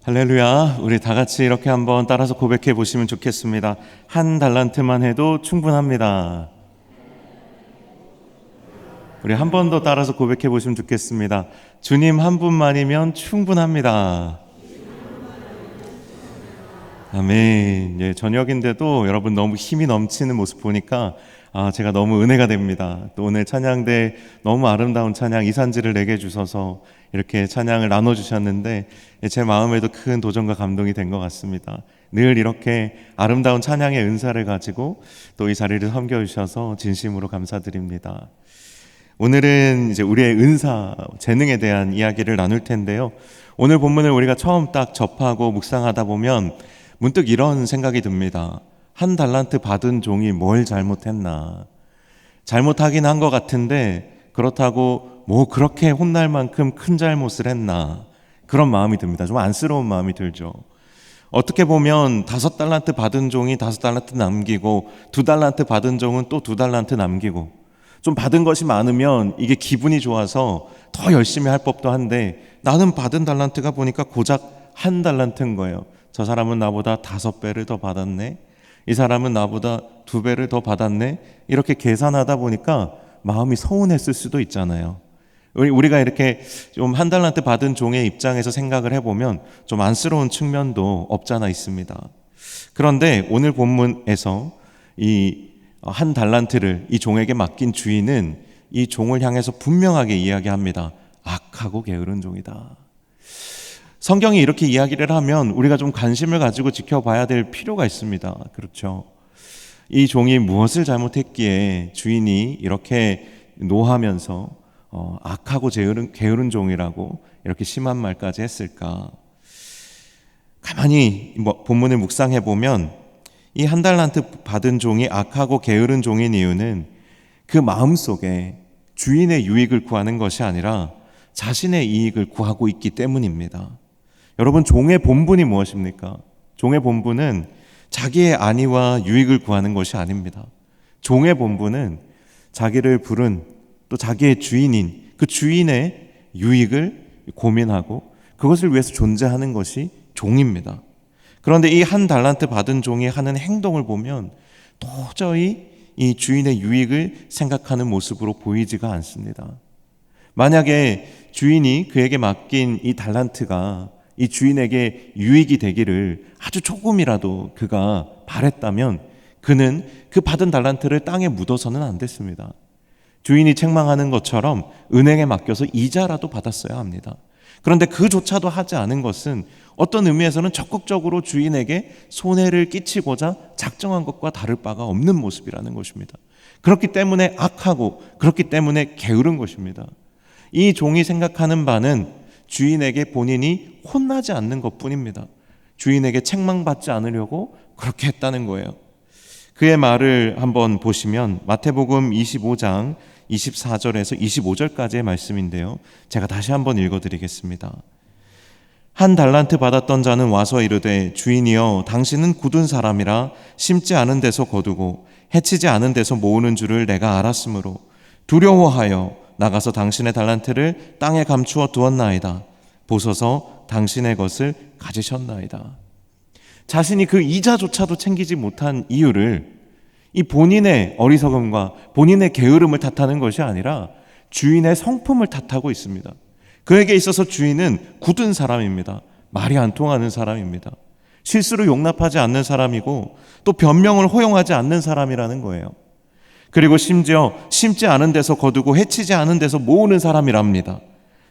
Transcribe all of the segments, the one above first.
할렐루야. 우리 다 같이 이렇게 한번 따라서 고백해 보시면 좋겠습니다. 한 달란트만 해도 충분합니다. 우리 한 번 더 따라서 고백해 보시면 좋겠습니다. 주님 한 분만이면 충분합니다. 아멘. 예, 저녁인데도 여러분 너무 힘이 넘치는 모습 보니까 제가 너무 은혜가 됩니다. 또 오늘 찬양대 너무 아름다운 찬양 이산지를 내게 주셔서 이렇게 찬양을 나눠주셨는데 제 마음에도 큰 도전과 감동이 된 것 같습니다. 늘 이렇게 아름다운 찬양의 은사를 가지고 또 이 자리를 섬겨주셔서 진심으로 감사드립니다. 오늘은 이제 우리의 은사, 재능에 대한 이야기를 나눌 텐데요. 오늘 본문을 우리가 처음 딱 접하고 묵상하다 보면 문득 이런 생각이 듭니다. 한 달란트 받은 종이 뭘 잘못했나? 잘못하긴 한 것 같은데 그렇다고 뭐 그렇게 혼날 만큼 큰 잘못을 했나? 그런 마음이 듭니다. 좀 안쓰러운 마음이 들죠. 어떻게 보면 5달란트 받은 종이 5달란트 남기고 2달란트 받은 종은 또 2달란트 남기고 좀 받은 것이 많으면 이게 기분이 좋아서 더 열심히 할 법도 한데 나는 받은 달란트가 보니까 고작 1달란트인 거예요. 저 사람은 나보다 5배를 더 받았네. 이 사람은 나보다 2배를 더 받았네. 이렇게 계산하다 보니까 마음이 서운했을 수도 있잖아요. 우리가 이렇게 좀 1달란트 받은 종의 입장에서 생각을 해보면 좀 안쓰러운 측면도 없잖아 있습니다. 그런데 오늘 본문에서 이 1달란트를 이 종에게 맡긴 주인은 이 종을 향해서 분명하게 이야기합니다. 악하고 게으른 종이다. 성경이 이렇게 이야기를 하면 우리가 좀 관심을 가지고 지켜봐야 될 필요가 있습니다. 그렇죠? 이 종이 무엇을 잘못했기에 주인이 이렇게 노하면서 악하고 게으른 종이라고 이렇게 심한 말까지 했을까? 가만히 본문을 묵상해 보면 이 1달란트 받은 종이 악하고 게으른 종인 이유는 그 마음속에 주인의 유익을 구하는 것이 아니라 자신의 이익을 구하고 있기 때문입니다. 여러분, 종의 본분이 무엇입니까? 종의 본분은 자기의 안위와 유익을 구하는 것이 아닙니다. 종의 본분은 자기를 부른 또 자기의 주인인 그 주인의 유익을 고민하고 그것을 위해서 존재하는 것이 종입니다. 그런데 이 1달란트 받은 종이 하는 행동을 보면 도저히 이 주인의 유익을 생각하는 모습으로 보이지가 않습니다. 만약에 주인이 그에게 맡긴 이 달란트가 이 주인에게 유익이 되기를 아주 조금이라도 그가 바랬다면 그는 그 받은 달란트를 땅에 묻어서는 안 됐습니다. 주인이 책망하는 것처럼 은행에 맡겨서 이자라도 받았어야 합니다. 그런데 그조차도 하지 않은 것은 어떤 의미에서는 적극적으로 주인에게 손해를 끼치고자 작정한 것과 다를 바가 없는 모습이라는 것입니다. 그렇기 때문에 악하고 그렇기 때문에 게으른 것입니다. 이 종이 생각하는 바는 주인에게 본인이 혼나지 않는 것뿐입니다. 주인에게 책망받지 않으려고 그렇게 했다는 거예요. 그의 말을 한번 보시면 마태복음 25장 24절에서 25절까지의 말씀인데요. 제가 다시 한번 읽어드리겠습니다. 1달란트 받았던 자는 와서 이르되 주인이여 당신은 굳은 사람이라 심지 않은 데서 거두고 해치지 않은 데서 모으는 줄을 내가 알았으므로 두려워하여 나가서 당신의 달란트를 땅에 감추어 두었나이다. 보소서 당신의 것을 가지셨나이다. 자신이 그 이자조차도 챙기지 못한 이유를 이 본인의 어리석음과 본인의 게으름을 탓하는 것이 아니라 주인의 성품을 탓하고 있습니다. 그에게 있어서 주인은 굳은 사람입니다. 말이 안 통하는 사람입니다. 실수를 용납하지 않는 사람이고 또 변명을 허용하지 않는 사람이라는 거예요. 그리고 심지어 심지 않은 데서 거두고 해치지 않은 데서 모으는 사람이랍니다.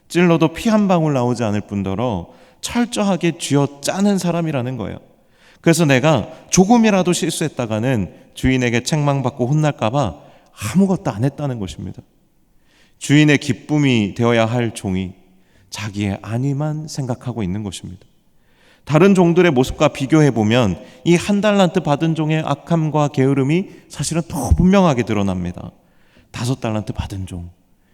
찔러도 피 한 방울 나오지 않을 뿐더러 철저하게 쥐어짜는 사람이라는 거예요. 그래서 내가 조금이라도 실수했다가는 주인에게 책망받고 혼날까 봐 아무것도 안 했다는 것입니다. 주인의 기쁨이 되어야 할 종이 자기의 안위만 생각하고 있는 것입니다. 다른 종들의 모습과 비교해보면 이 1달란트 받은 종의 악함과 게으름이 사실은 더 분명하게 드러납니다. 5달란트 받은 종,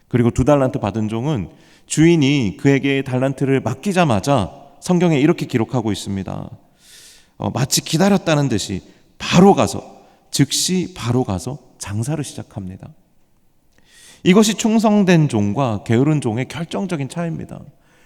그리고 2달란트 받은 종은 주인이 그에게 달란트를 맡기자마자 성경에 이렇게 기록하고 있습니다. 마치 기다렸다는 듯이 즉시 바로 가서 장사를 시작합니다. 이것이 충성된 종과 게으른 종의 결정적인 차이입니다.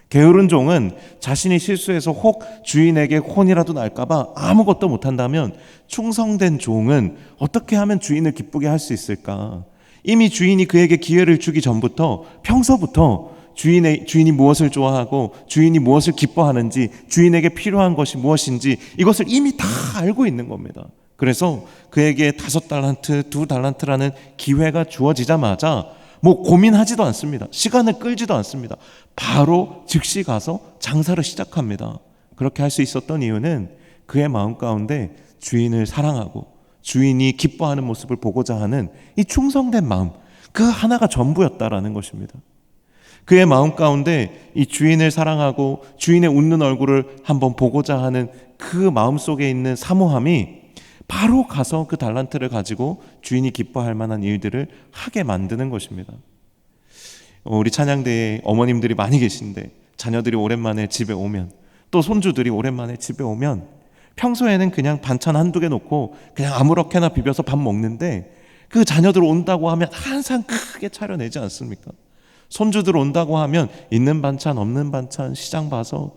게으른 종은 자신이 실수해서 혹 주인에게 혼이라도 날까봐 아무것도 못한다면, 충성된 종은 어떻게 하면 주인을 기쁘게 할 수 있을까? 이미 주인이 그에게 기회를 주기 전부터, 평소부터 주인이 무엇을 좋아하고 주인이 무엇을 기뻐하는지, 주인에게 필요한 것이 무엇인지 이것을 이미 다 알고 있는 겁니다. 그래서 그에게 5달란트, 2달란트라는 기회가 주어지자마자 고민하지도 않습니다. 시간을 끌지도 않습니다. 바로 즉시 가서 장사를 시작합니다. 그렇게 할 수 있었던 이유는 그의 마음 가운데 주인을 사랑하고 주인이 기뻐하는 모습을 보고자 하는 이 충성된 마음, 그 하나가 전부였다라는 것입니다. 그의 마음 가운데 이 주인을 사랑하고 주인의 웃는 얼굴을 한번 보고자 하는 그 마음 속에 있는 사모함이 바로 가서 그 달란트를 가지고 주인이 기뻐할 만한 일들을 하게 만드는 것입니다. 우리 찬양대에 어머님들이 많이 계신데, 자녀들이 오랜만에 집에 오면, 또 손주들이 오랜만에 집에 오면, 평소에는 그냥 반찬 한두 개 놓고 그냥 아무렇게나 비벼서 밥 먹는데, 그 자녀들 온다고 하면 항상 크게 차려내지 않습니까? 손주들 온다고 하면 있는 반찬 없는 반찬 시장 봐서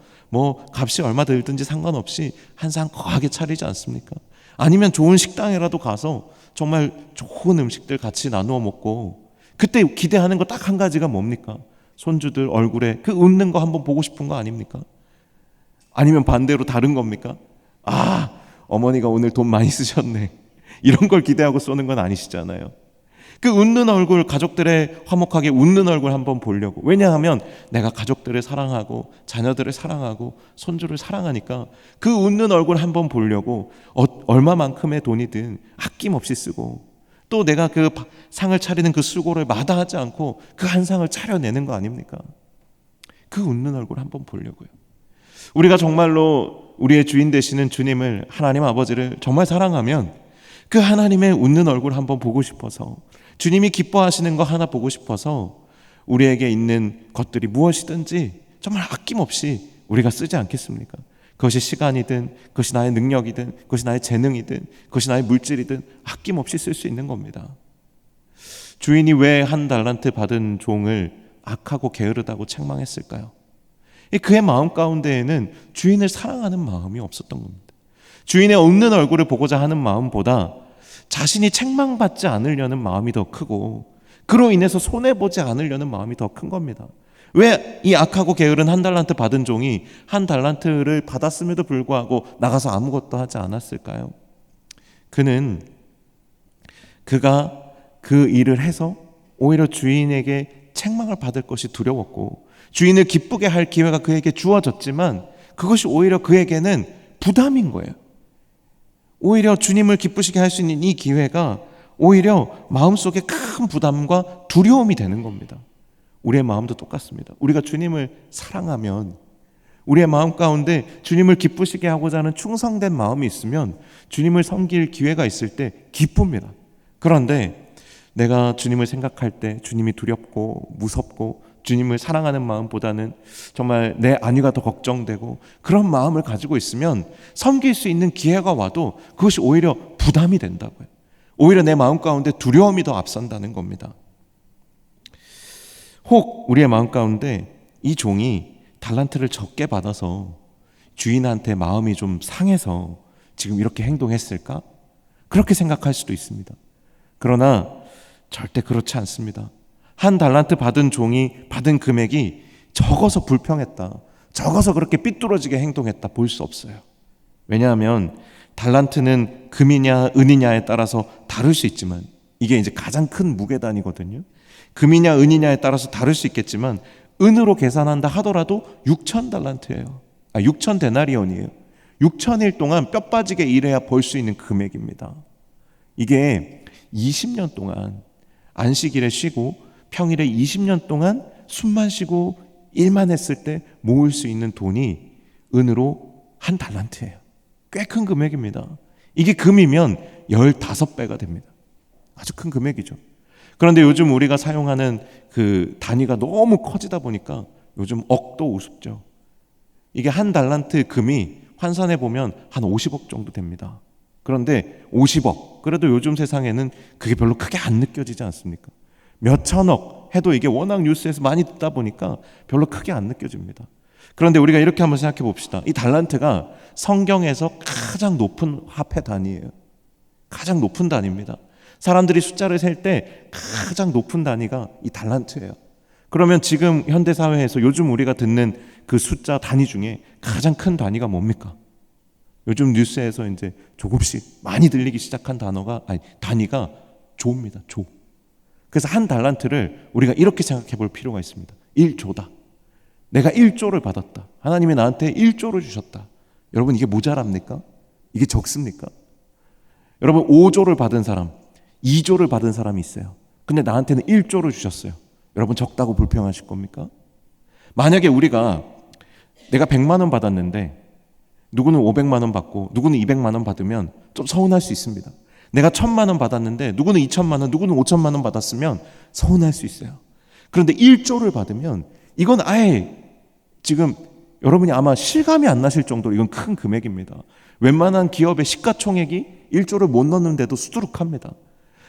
값이 얼마 들든지 상관없이 한 상 거하게 차리지 않습니까? 아니면 좋은 식당이라도 가서 정말 좋은 음식들 같이 나누어 먹고, 그때 기대하는 거 딱 한 가지가 뭡니까? 손주들 얼굴에 그 웃는 거 한번 보고 싶은 거 아닙니까? 아니면 반대로 다른 겁니까? 어머니가 오늘 돈 많이 쓰셨네, 이런 걸 기대하고 쏘는 건 아니시잖아요. 그 웃는 얼굴, 가족들의 화목하게 웃는 얼굴 한번 보려고. 왜냐하면 내가 가족들을 사랑하고 자녀들을 사랑하고 손주를 사랑하니까 그 웃는 얼굴 한번 보려고 얼마만큼의 돈이든 아낌없이 쓰고, 또 내가 그 상을 차리는 그 수고를 마다하지 않고 그 한 상을 차려내는 거 아닙니까? 그 웃는 얼굴 한번 보려고요. 우리가 정말로 우리의 주인 되시는 주님을, 하나님 아버지를 정말 사랑하면 그 하나님의 웃는 얼굴 한번 보고 싶어서, 주님이 기뻐하시는 거 하나 보고 싶어서 우리에게 있는 것들이 무엇이든지 정말 아낌없이 우리가 쓰지 않겠습니까? 그것이 시간이든, 그것이 나의 능력이든, 그것이 나의 재능이든, 그것이 나의 물질이든 아낌없이 쓸 수 있는 겁니다. 주인이 왜 1달란트 받은 종을 악하고 게으르다고 책망했을까요? 그의 마음 가운데에는 주인을 사랑하는 마음이 없었던 겁니다. 주인의 웃는 얼굴을 보고자 하는 마음보다 자신이 책망받지 않으려는 마음이 더 크고, 그로 인해서 손해보지 않으려는 마음이 더 큰 겁니다. 왜 이 악하고 게으른 1달란트 받은 종이 1달란트를 받았음에도 불구하고 나가서 아무것도 하지 않았을까요? 그가 그 일을 해서 오히려 주인에게 책망을 받을 것이 두려웠고, 주인을 기쁘게 할 기회가 그에게 주어졌지만 그것이 오히려 그에게는 부담인 거예요. 오히려 주님을 기쁘시게 할 수 있는 이 기회가 오히려 마음속에 큰 부담과 두려움이 되는 겁니다. 우리의 마음도 똑같습니다. 우리가 주님을 사랑하면, 우리의 마음 가운데 주님을 기쁘시게 하고자 하는 충성된 마음이 있으면 주님을 섬길 기회가 있을 때 기쁩니다. 그런데 내가 주님을 생각할 때 주님이 두렵고 무섭고 주님을 사랑하는 마음보다는 정말 내 안위가 더 걱정되고 그런 마음을 가지고 있으면 섬길 수 있는 기회가 와도 그것이 오히려 부담이 된다고요. 오히려 내 마음 가운데 두려움이 더 앞선다는 겁니다. 혹 우리의 마음 가운데 이 종이 달란트를 적게 받아서 주인한테 마음이 좀 상해서 지금 이렇게 행동했을까? 그렇게 생각할 수도 있습니다. 그러나 절대 그렇지 않습니다. 1달란트 받은 종이 받은 금액이 적어서 불평했다, 적어서 그렇게 삐뚤어지게 행동했다 볼 수 없어요. 왜냐하면 달란트는 금이냐 은이냐에 따라서 다를 수 있지만, 이게 이제 가장 큰 무게단이거든요. 금이냐 은이냐에 따라서 다를 수 있겠지만 은으로 계산한다 하더라도 6,000달란트예요. 6,000데나리온이에요. 6,000일 동안 뼈 빠지게 일해야 벌 수 있는 금액입니다. 이게 20년 동안 안식일에 쉬고 평일에 20년 동안 숨만 쉬고 일만 했을 때 모을 수 있는 돈이 은으로 1달란트예요. 꽤 큰 금액입니다. 이게 금이면 15배가 됩니다. 아주 큰 금액이죠. 그런데 요즘 우리가 사용하는 그 단위가 너무 커지다 보니까 요즘 억도 우습죠. 이게 1달란트 금이 환산해 보면 한 50억 정도 됩니다. 그런데 50억, 그래도 요즘 세상에는 그게 별로 크게 안 느껴지지 않습니까? 몇 천억 해도 이게 워낙 뉴스에서 많이 듣다 보니까 별로 크게 안 느껴집니다. 그런데 우리가 이렇게 한번 생각해 봅시다. 이 달란트가 성경에서 가장 높은 화폐 단위예요. 가장 높은 단위입니다. 사람들이 숫자를 셀 때 가장 높은 단위가 이 달란트예요. 그러면 지금 현대사회에서 요즘 우리가 듣는 그 숫자 단위 중에 가장 큰 단위가 뭡니까? 요즘 뉴스에서 이제 조금씩 많이 들리기 시작한 단위가 조입니다. 조. 그래서 한 달란트를 우리가 이렇게 생각해 볼 필요가 있습니다. 1조다. 내가 1조를 받았다. 하나님이 나한테 1조를 주셨다. 여러분, 이게 모자랍니까? 이게 적습니까? 여러분, 5조를 받은 사람, 2조를 받은 사람이 있어요. 근데 나한테는 1조를 주셨어요. 여러분, 적다고 불평하실 겁니까? 만약에 내가 100만 원 받았는데 누구는 500만 원 받고 누구는 200만 원 받으면 좀 서운할 수 있습니다. 내가 1000만 원 받았는데 누구는 2000만 원, 누구는 5000만 원 받았으면 서운할 수 있어요. 그런데 1조를 받으면 이건 아예 지금 여러분이 아마 실감이 안 나실 정도로 이건 큰 금액입니다. 웬만한 기업의 시가총액이 1조를 못 넣는데도 수두룩합니다.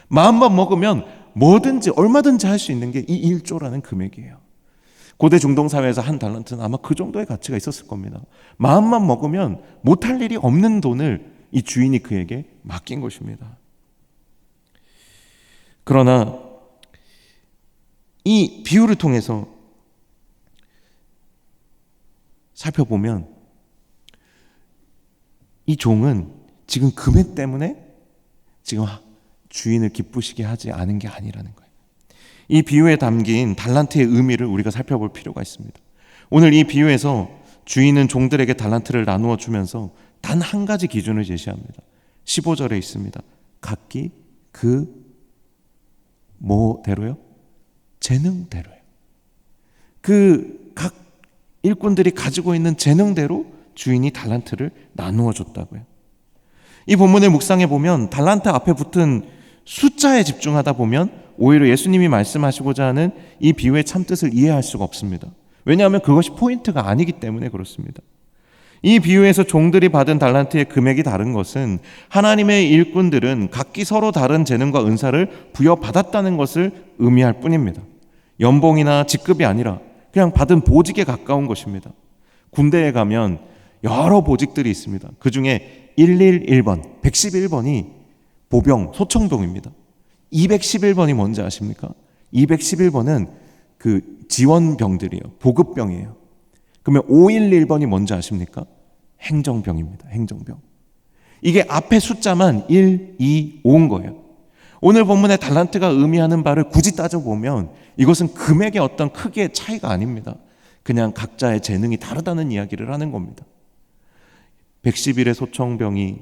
마음만 먹으면 뭐든지 얼마든지 할 수 있는 게 이 1조라는 금액이에요. 고대 중동 사회에서 한 달란트는 아마 그 정도의 가치가 있었을 겁니다. 마음만 먹으면 못할 일이 없는 돈을 이 주인이 그에게 맡긴 것입니다. 그러나 이 비유를 통해서 살펴보면 이 종은 지금 금액 때문에 지금 주인을 기쁘시게 하지 않은 게 아니라는 거예요. 이 비유에 담긴 달란트의 의미를 우리가 살펴볼 필요가 있습니다. 오늘 이 비유에서 주인은 종들에게 달란트를 나누어 주면서 단 한 가지 기준을 제시합니다. 15절에 있습니다. 각기 그 뭐대로요? 재능대로요. 그 각 일꾼들이 가지고 있는 재능대로 주인이 달란트를 나누어 줬다고요. 이 본문을 묵상해 보면 달란트 앞에 붙은 숫자에 집중하다 보면 오히려 예수님이 말씀하시고자 하는 이 비유의 참뜻을 이해할 수가 없습니다. 왜냐하면 그것이 포인트가 아니기 때문에 그렇습니다. 이 비유에서 종들이 받은 달란트의 금액이 다른 것은 하나님의 일꾼들은 각기 서로 다른 재능과 은사를 부여받았다는 것을 의미할 뿐입니다. 연봉이나 직급이 아니라 그냥 받은 보직에 가까운 것입니다. 군대에 가면 여러 보직들이 있습니다. 그 중에 111번, 111번이 보병, 소청병입니다. 211번이 뭔지 아십니까? 211번은 그 지원병들이에요. 보급병이에요. 그러면 511번이 뭔지 아십니까? 행정병입니다. 행정병. 이게 앞에 숫자만 1, 2, 5인 거예요. 오늘 본문의 달란트가 의미하는 바를 굳이 따져보면 이것은 금액의 어떤 크기의 차이가 아닙니다. 그냥 각자의 재능이 다르다는 이야기를 하는 겁니다. 111의 소청병이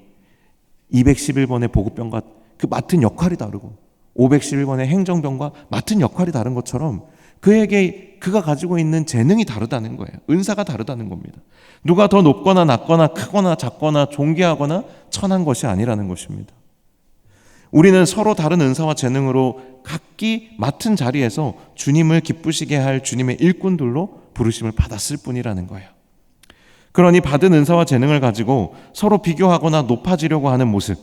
211번의 보급병과 그 맡은 역할이 다르고 511번의 행정병과 맡은 역할이 다른 것처럼 그가 가지고 있는 재능이 다르다는 거예요. 은사가 다르다는 겁니다. 누가 더 높거나 낮거나 크거나 작거나 존귀하거나 천한 것이 아니라는 것입니다. 우리는 서로 다른 은사와 재능으로 각기 맡은 자리에서 주님을 기쁘시게 할 주님의 일꾼들로 부르심을 받았을 뿐이라는 거예요. 그러니 받은 은사와 재능을 가지고 서로 비교하거나 높아지려고 하는 모습,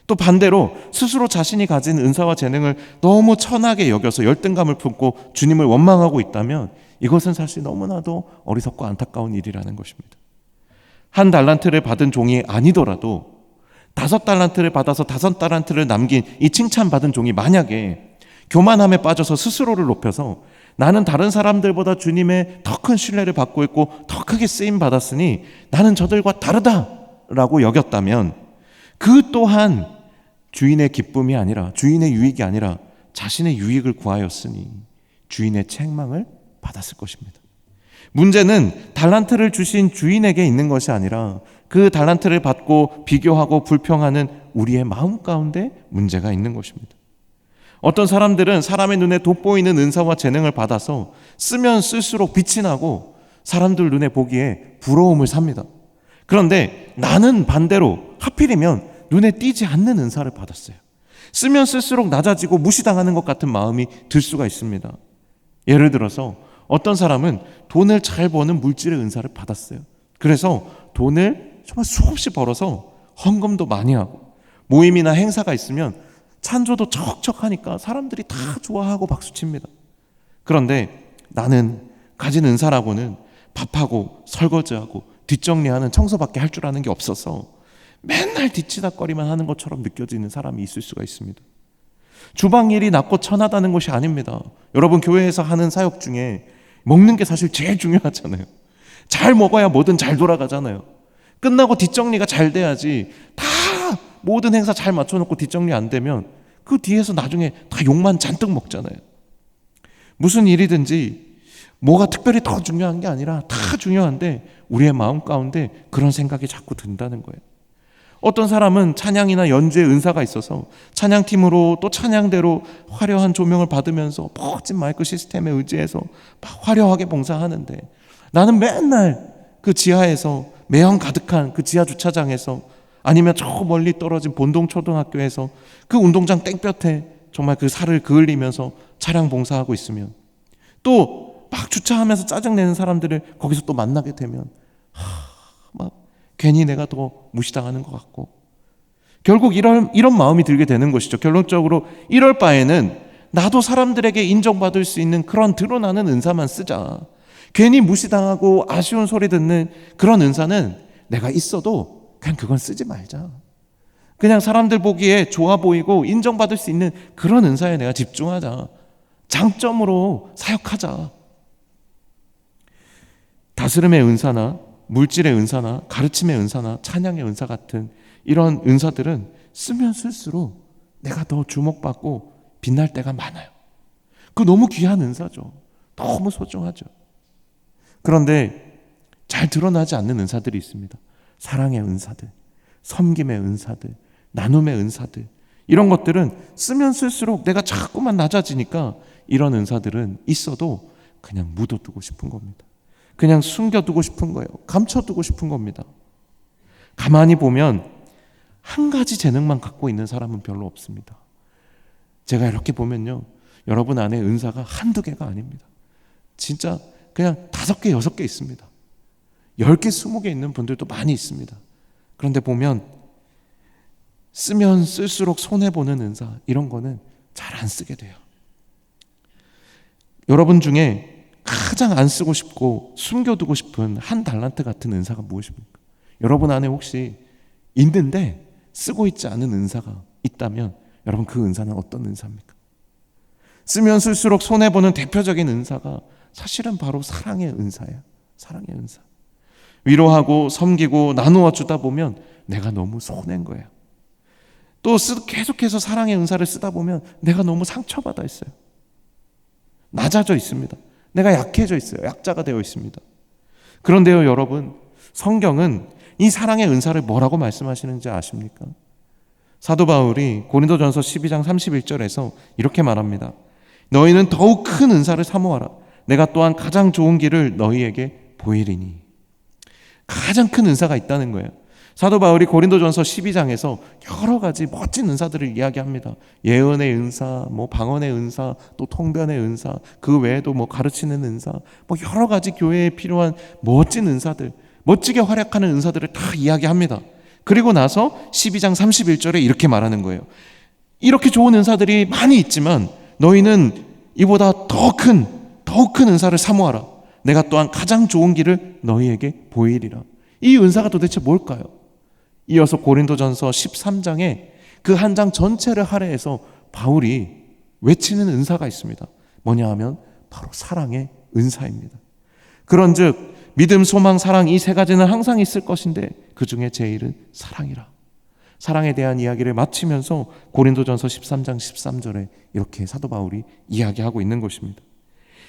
또 반대로 스스로 자신이 가진 은사와 재능을 너무 천하게 여겨서 열등감을 품고 주님을 원망하고 있다면 이것은 사실 너무나도 어리석고 안타까운 일이라는 것입니다. 한 달란트를 받은 종이 아니더라도 5달란트를 받아서 5달란트를 남긴 이 칭찬받은 종이 만약에 교만함에 빠져서 스스로를 높여서 나는 다른 사람들보다 주님의 더 큰 신뢰를 받고 있고 더 크게 쓰임 받았으니 나는 저들과 다르다라고 여겼다면 그 또한 주인의 기쁨이 아니라 주인의 유익이 아니라 자신의 유익을 구하였으니 주인의 책망을 받았을 것입니다. 문제는 달란트를 주신 주인에게 있는 것이 아니라 그 달란트를 받고 비교하고 불평하는 우리의 마음 가운데 문제가 있는 것입니다. 어떤 사람들은 사람의 눈에 돋보이는 은사와 재능을 받아서 쓰면 쓸수록 빛이 나고 사람들 눈에 보기에 부러움을 삽니다. 그런데 나는 반대로 하필이면 눈에 띄지 않는 은사를 받았어요. 쓰면 쓸수록 낮아지고 무시당하는 것 같은 마음이 들 수가 있습니다. 예를 들어서 어떤 사람은 돈을 잘 버는 물질의 은사를 받았어요. 그래서 돈을 정말 수없이 벌어서 헌금도 많이 하고 모임이나 행사가 있으면 찬조도 척척하니까 사람들이 다 좋아하고 박수칩니다. 그런데 나는 가진 은사라고는 밥하고 설거지하고 뒷정리하는 청소밖에 할 줄 아는 게 없어서 맨날 뒤치다거리만 하는 것처럼 느껴지는 사람이 있을 수가 있습니다. 주방 일이 낮고 천하다는 것이 아닙니다. 여러분, 교회에서 하는 사역 중에 먹는 게 사실 제일 중요하잖아요. 잘 먹어야 뭐든 잘 돌아가잖아요. 끝나고 뒷정리가 잘 돼야지. 다 모든 행사 잘 맞춰놓고 뒷정리 안 되면 그 뒤에서 나중에 다 욕만 잔뜩 먹잖아요. 무슨 일이든지 뭐가 특별히 더 중요한 게 아니라 다 중요한데 우리의 마음 가운데 그런 생각이 자꾸 든다는 거예요. 어떤 사람은 찬양이나 연주에 은사가 있어서 찬양팀으로 또 찬양대로 화려한 조명을 받으면서 멋진 마이크 시스템에 의지해서 화려하게 봉사하는데, 나는 맨날 그 지하에서, 매형 가득한 그 지하 주차장에서, 아니면 저 멀리 떨어진 본동초등학교에서 그 운동장 땡볕에 정말 그 살을 그을리면서 차량 봉사하고 있으면, 또 막 주차하면서 짜증내는 사람들을 거기서 또 만나게 되면 막 괜히 내가 더 무시당하는 것 같고, 결국 이런 마음이 들게 되는 것이죠. 결론적으로 이럴 바에는 나도 사람들에게 인정받을 수 있는 그런 드러나는 은사만 쓰자. 괜히 무시당하고 아쉬운 소리 듣는 그런 은사는 내가 있어도 그냥 그건 쓰지 말자. 그냥 사람들 보기에 좋아 보이고 인정받을 수 있는 그런 은사에 내가 집중하자. 장점으로 사역하자. 다스림의 은사나 물질의 은사나 가르침의 은사나 찬양의 은사 같은 이런 은사들은 쓰면 쓸수록 내가 더 주목받고 빛날 때가 많아요. 그거 너무 귀한 은사죠. 너무 소중하죠. 그런데 잘 드러나지 않는 은사들이 있습니다. 사랑의 은사들, 섬김의 은사들, 나눔의 은사들, 이런 것들은 쓰면 쓸수록 내가 자꾸만 낮아지니까 이런 은사들은 있어도 그냥 묻어두고 싶은 겁니다. 그냥 숨겨두고 싶은 거예요. 감춰두고 싶은 겁니다. 가만히 보면 한 가지 재능만 갖고 있는 사람은 별로 없습니다. 제가 이렇게 보면요, 여러분 안에 은사가 한두 개가 아닙니다. 진짜 그냥 5개, 6개 있습니다. 10개, 20개 있는 분들도 많이 있습니다. 그런데 보면 쓰면 쓸수록 손해보는 은사, 이런 거는 잘 안 쓰게 돼요. 여러분 중에 가장 안 쓰고 싶고 숨겨두고 싶은 한 달란트 같은 은사가 무엇입니까? 여러분 안에 혹시 있는데 쓰고 있지 않은 은사가 있다면 여러분, 그 은사는 어떤 은사입니까? 쓰면 쓸수록 손해보는 대표적인 은사가 사실은 바로 사랑의 은사예요. 사랑의 은사. 위로하고 섬기고 나누어 주다 보면 내가 너무 손해인 거예요. 또 계속해서 사랑의 은사를 쓰다 보면 내가 너무 상처받아 있어요. 낮아져 있습니다. 내가 약해져 있어요. 약자가 되어 있습니다. 그런데요, 여러분, 성경은 이 사랑의 은사를 뭐라고 말씀하시는지 아십니까? 사도 바울이 고린도전서 12장 31절에서 이렇게 말합니다. 너희는 더욱 큰 은사를 사모하라. 내가 또한 가장 좋은 길을 너희에게 보이리니. 가장 큰 은사가 있다는 거예요. 사도 바울이 고린도전서 12장에서 여러 가지 멋진 은사들을 이야기합니다. 예언의 은사, 방언의 은사, 또 통변의 은사, 그 외에도 가르치는 은사, 여러 가지 교회에 필요한 멋진 은사들, 멋지게 활약하는 은사들을 다 이야기합니다. 그리고 나서 12장 31절에 이렇게 말하는 거예요. 이렇게 좋은 은사들이 많이 있지만 너희는 이보다 더 큰 은사를 사모하라. 내가 또한 가장 좋은 길을 너희에게 보이리라. 이 은사가 도대체 뭘까요? 이어서 고린도전서 13장에 그 한 장 전체를 할애해서 바울이 외치는 은사가 있습니다. 뭐냐 하면 바로 사랑의 은사입니다. 그런즉 믿음, 소망, 사랑, 이 세 가지는 항상 있을 것인데 그 중에 제일은 사랑이라. 사랑에 대한 이야기를 마치면서 고린도전서 13장 13절에 이렇게 사도 바울이 이야기하고 있는 것입니다.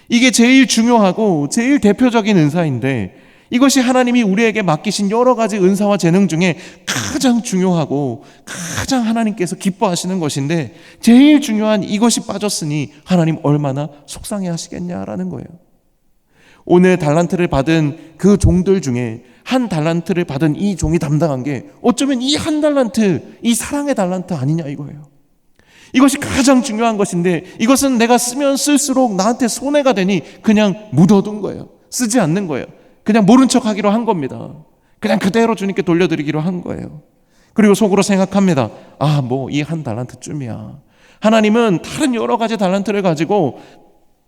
이게 제일 중요하고 제일 대표적인 은사인데, 이것이 하나님이 우리에게 맡기신 여러 가지 은사와 재능 중에 가장 중요하고 가장 하나님께서 기뻐하시는 것인데, 제일 중요한 이것이 빠졌으니 하나님 얼마나 속상해 하시겠냐라는 거예요. 오늘 달란트를 받은 그 종들 중에 한 달란트를 받은 이 종이 담당한 게 어쩌면 이 한 달란트, 이 사랑의 달란트 아니냐 이거예요. 이것이 가장 중요한 것인데 이것은 내가 쓰면 쓸수록 나한테 손해가 되니 그냥 묻어둔 거예요. 쓰지 않는 거예요. 그냥 모른 척하기로 한 겁니다. 그냥 그대로 주님께 돌려드리기로 한 거예요. 그리고 속으로 생각합니다. 이 한 달란트쯤이야. 하나님은 다른 여러 가지 달란트를 가지고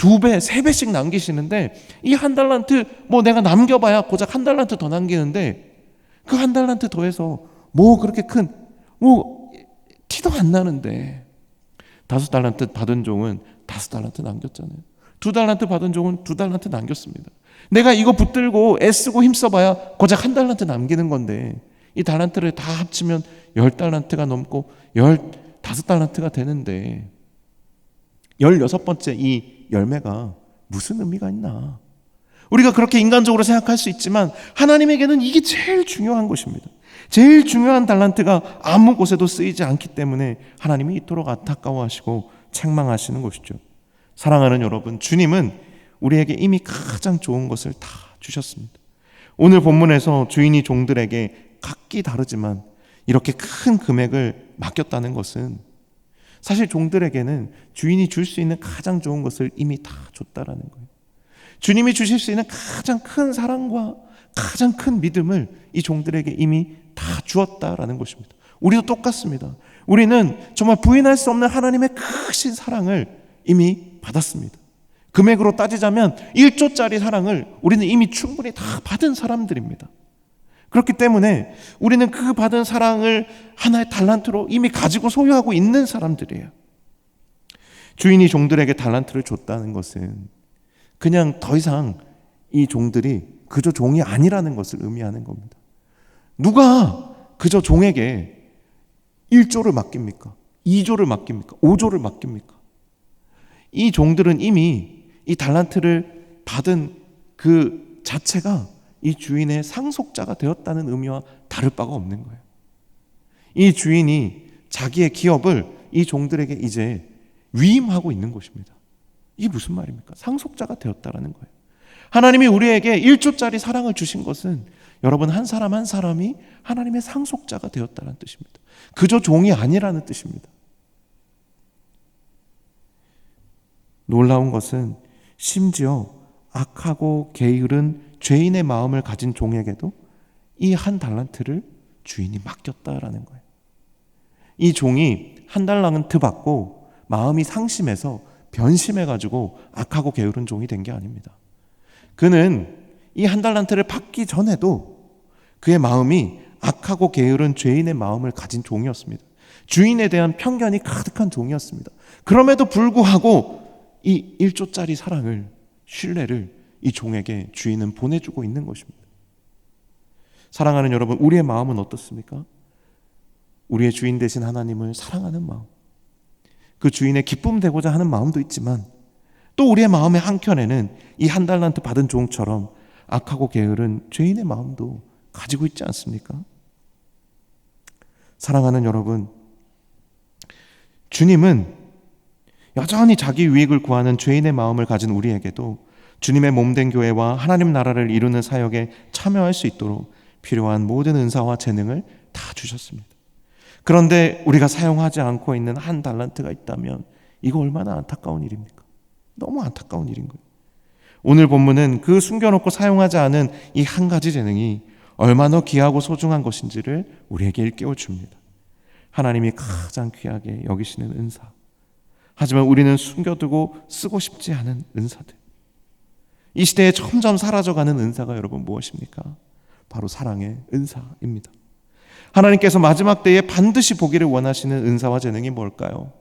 2배, 3배씩 남기시는데 이 한 달란트 뭐 내가 남겨봐야 고작 한 달란트 더 남기는데 그 한 달란트 더해서 뭐 그렇게 큰 뭐 티도 안 나는데 5달란트 받은 종은 5달란트 남겼잖아요. 2달란트 받은 종은 2달란트 남겼습니다. 내가 이거 붙들고 애쓰고 힘써봐야 고작 한 달란트 남기는 건데 이 달란트를 다 합치면 10달란트가 넘고 15달란트가 되는데 16번째 이 열매가 무슨 의미가 있나? 우리가 그렇게 인간적으로 생각할 수 있지만 하나님에게는 이게 제일 중요한 것입니다. 제일 중요한 달란트가 아무 곳에도 쓰이지 않기 때문에 하나님이 이토록 안타까워하시고 책망하시는 것이죠. 사랑하는 여러분, 주님은 우리에게 이미 가장 좋은 것을 다 주셨습니다. 오늘 본문에서 주인이 종들에게 각기 다르지만 이렇게 큰 금액을 맡겼다는 것은 사실 종들에게는 주인이 줄 수 있는 가장 좋은 것을 이미 다 줬다라는 거예요. 주님이 주실 수 있는 가장 큰 사랑과 가장 큰 믿음을 이 종들에게 이미 다 주었다라는 것입니다. 우리도 똑같습니다. 우리는 정말 부인할 수 없는 하나님의 크신 사랑을 이미 받았습니다. 금액으로 따지자면 1조짜리 사랑을 우리는 이미 충분히 다 받은 사람들입니다. 그렇기 때문에 우리는 그 받은 사랑을 하나의 달란트로 이미 가지고 소유하고 있는 사람들이에요. 주인이 종들에게 달란트를 줬다는 것은 그냥 더 이상 이 종들이 그저 종이 아니라는 것을 의미하는 겁니다. 누가 그저 종에게 1조를 맡깁니까? 2조를 맡깁니까? 5조를 맡깁니까? 이 종들은 이미 이 달란트를 받은 그 자체가 이 주인의 상속자가 되었다는 의미와 다를 바가 없는 거예요. 이 주인이 자기의 기업을 이 종들에게 이제 위임하고 있는 것입니다. 이게 무슨 말입니까? 상속자가 되었다라는 거예요. 하나님이 우리에게 1조짜리 사랑을 주신 것은 여러분 한 사람 한 사람이 하나님의 상속자가 되었다는 뜻입니다. 그저 종이 아니라는 뜻입니다. 놀라운 것은 심지어 악하고 게으른 죄인의 마음을 가진 종에게도 이 한 달란트를 주인이 맡겼다라는 거예요. 이 종이 한 달란트 받고 마음이 상심해서 변심해가지고 악하고 게으른 종이 된 게 아닙니다. 그는 이 한 달란트를 받기 전에도 그의 마음이 악하고 게으른 죄인의 마음을 가진 종이었습니다. 주인에 대한 편견이 가득한 종이었습니다. 그럼에도 불구하고 이 1조짜리 사랑을, 신뢰를 이 종에게 주인은 보내주고 있는 것입니다. 사랑하는 여러분, 우리의 마음은 어떻습니까? 우리의 주인 되신 하나님을 사랑하는 마음, 그 주인의 기쁨 되고자 하는 마음도 있지만 또 우리의 마음의 한켠에는 이 한 달란트 받은 종처럼 악하고 게으른 죄인의 마음도 가지고 있지 않습니까? 사랑하는 여러분, 주님은 여전히 자기 유익을 구하는 죄인의 마음을 가진 우리에게도 주님의 몸된 교회와 하나님 나라를 이루는 사역에 참여할 수 있도록 필요한 모든 은사와 재능을 다 주셨습니다. 그런데 우리가 사용하지 않고 있는 한 달란트가 있다면 이거 얼마나 안타까운 일입니까? 너무 안타까운 일인 거예요. 오늘 본문은 그 숨겨놓고 사용하지 않은 이 한 가지 재능이 얼마나 귀하고 소중한 것인지를 우리에게 일깨워 줍니다. 하나님이 가장 귀하게 여기시는 은사, 하지만 우리는 숨겨두고 쓰고 싶지 않은 은사들, 이 시대에 점점 사라져가는 은사가 여러분 무엇입니까? 바로 사랑의 은사입니다. 하나님께서 마지막 때에 반드시 보기를 원하시는 은사와 재능이 뭘까요?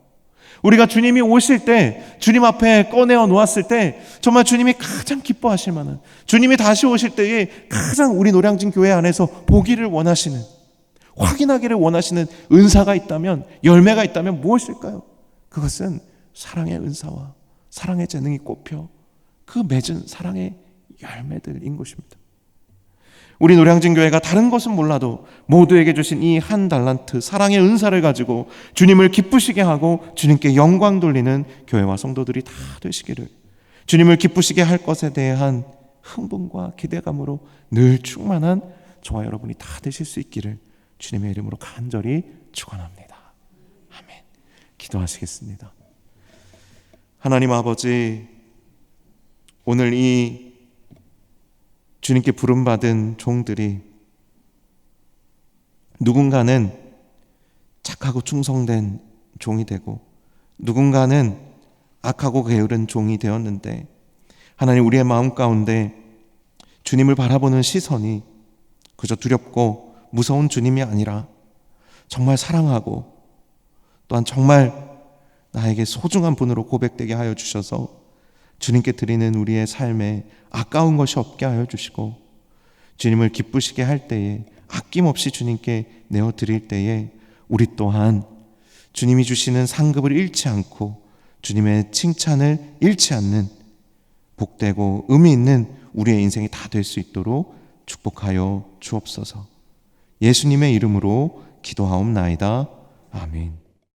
우리가 주님이 오실 때, 주님 앞에 꺼내어 놓았을 때 정말 주님이 가장 기뻐하실 만한, 주님이 다시 오실 때에 가장 우리 노량진 교회 안에서 보기를 원하시는, 확인하기를 원하시는 은사가 있다면, 열매가 있다면 무엇일까요? 그것은 사랑의 은사와 사랑의 재능이 꼽혀 그 맺은 사랑의 열매들인 것입니다. 우리 노량진 교회가 다른 것은 몰라도 모두에게 주신 이 한 달란트 사랑의 은사를 가지고 주님을 기쁘시게 하고 주님께 영광 돌리는 교회와 성도들이 다 되시기를, 주님을 기쁘시게 할 것에 대한 흥분과 기대감으로 늘 충만한 저와 여러분이 다 되실 수 있기를 주님의 이름으로 간절히 축원합니다. 아멘. 기도하시겠습니다. 하나님 아버지, 오늘 이 주님께 부름받은 종들이 누군가는 착하고 충성된 종이 되고 누군가는 악하고 게으른 종이 되었는데, 하나님, 우리의 마음 가운데 주님을 바라보는 시선이 그저 두렵고 무서운 주님이 아니라 정말 사랑하고 또한 정말 나에게 소중한 분으로 고백되게 하여 주셔서 주님께 드리는 우리의 삶에 아까운 것이 없게 하여 주시고, 주님을 기쁘시게 할 때에 아낌없이 주님께 내어 드릴 때에 우리 또한 주님이 주시는 상급을 잃지 않고 주님의 칭찬을 잃지 않는 복되고 의미 있는 우리의 인생이 다 될 수 있도록 축복하여 주옵소서. 예수님의 이름으로 기도하옵나이다. 아멘.